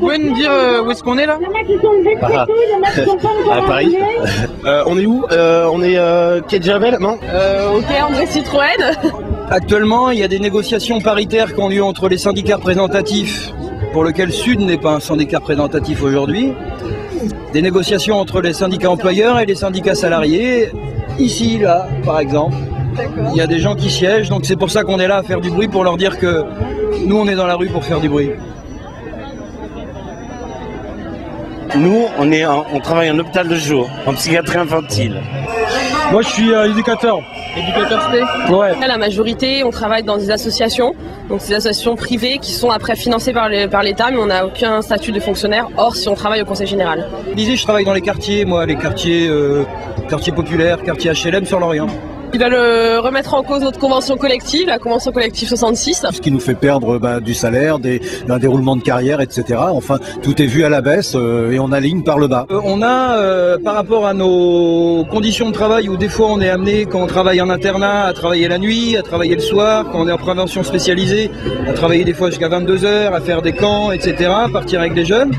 pouvez nous dire où est-ce qu'on est là? À Paris. On est où? On est quai de Javel, non? Ok, André Citroën. Actuellement, il y a des négociations paritaires qui ont lieu entre les syndicats représentatifs, pour lequel Sud n'est pas un syndicat représentatif aujourd'hui. Des négociations entre les syndicats employeurs et les syndicats salariés. Ici, là, par exemple. Il y a des gens qui siègent, donc c'est pour ça qu'on est là à faire du bruit, pour leur dire que nous, on est dans la rue pour faire du bruit. Nous, on travaille en hôpital de jour, en psychiatrie infantile. Moi, je suis éducateur. Éducateur spé? Ouais. La majorité, on travaille dans des associations, donc ces associations privées qui sont après financées par l'État, mais on n'a aucun statut de fonctionnaire. Or, si on travaille au Conseil général. Je disais, je travaille dans les quartiers, moi, les quartiers populaires, quartiers HLM sur l'Orient. Ils veulent remettre en cause notre convention collective, la convention collective 66. Ce qui nous fait perdre du salaire, d'un déroulement de carrière, etc. Enfin, tout est vu à la baisse et on aligne par le bas. On a, par rapport à nos conditions de travail, où des fois on est amené, quand on travaille en internat, à travailler la nuit, à travailler le soir, quand on est en prévention spécialisée, à travailler des fois jusqu'à 22 heures, à faire des camps, etc., partir avec des jeunes.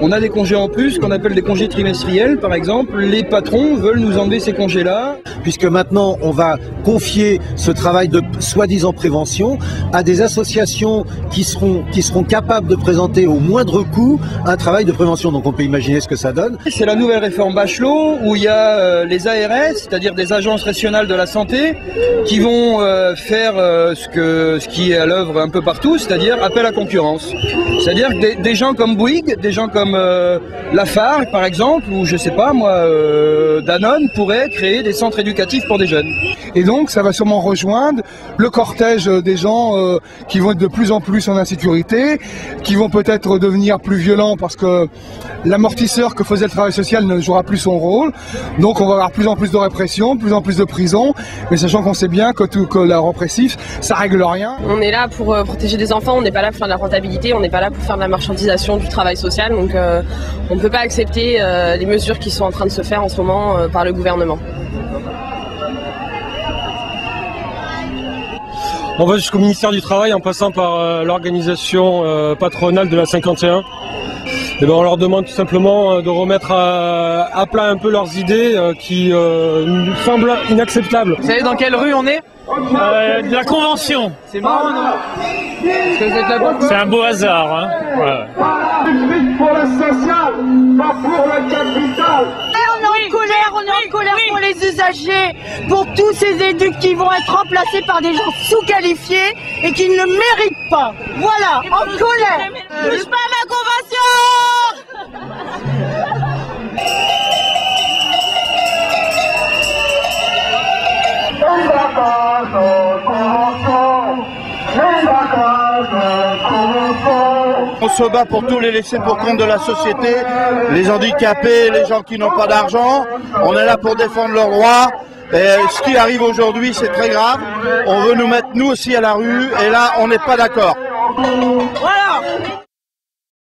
On a des congés en plus, qu'on appelle des congés trimestriels, par exemple. Les patrons veulent nous enlever ces congés-là. Puisque maintenant, on va confier ce travail de soi-disant prévention à des associations qui seront capables de présenter au moindre coût un travail de prévention. Donc on peut imaginer ce que ça donne. C'est la nouvelle réforme Bachelot, où il y a les ARS, c'est-à-dire des agences régionales de la santé, qui vont faire ce qui est à l'œuvre un peu partout, c'est-à-dire appel à concurrence. C'est-à-dire que des gens comme Bouygues, des gens comme Lafargue par exemple, ou je sais pas moi, Danone pourrait créer des centres éducatifs pour des jeunes. Et donc ça va sûrement rejoindre le cortège des gens qui vont être de plus en plus en insécurité, qui vont peut-être devenir plus violents parce que l'amortisseur que faisait le travail social ne jouera plus son rôle. Donc on va avoir plus en plus de répression, plus en plus de prison, mais sachant qu'on sait bien que la répressif, ça règle rien. On est là pour protéger des enfants, on n'est pas là pour faire de la rentabilité, on n'est pas là pour faire de la marchandisation du travail social, donc on ne peut pas accepter les mesures qui sont en train de se faire en ce moment par le gouvernement. On va jusqu'au ministère du Travail en passant par l'organisation patronale de la 51. Et ben on leur demande tout simplement de remettre à plat un peu leurs idées qui nous semblent inacceptables. Vous savez dans quelle rue on est? De la Convention. C'est marrant, non? Est-ce que vous êtes là-bas? C'est un beau hasard, hein. Voilà. Pour le social, pas pour le capital. On est en colère pour les usagers, pour tous ces éducs qui vont être remplacés par des gens sous-qualifiés et qui ne le méritent pas. Voilà, en colère. Touche pas à ma convention! On se bat pour tous les laissés pour compte de la société, les handicapés, les gens qui n'ont pas d'argent. On est là pour défendre leurs droits. Et ce qui arrive aujourd'hui, c'est très grave. On veut nous mettre nous aussi à la rue et là, on n'est pas d'accord. Voilà.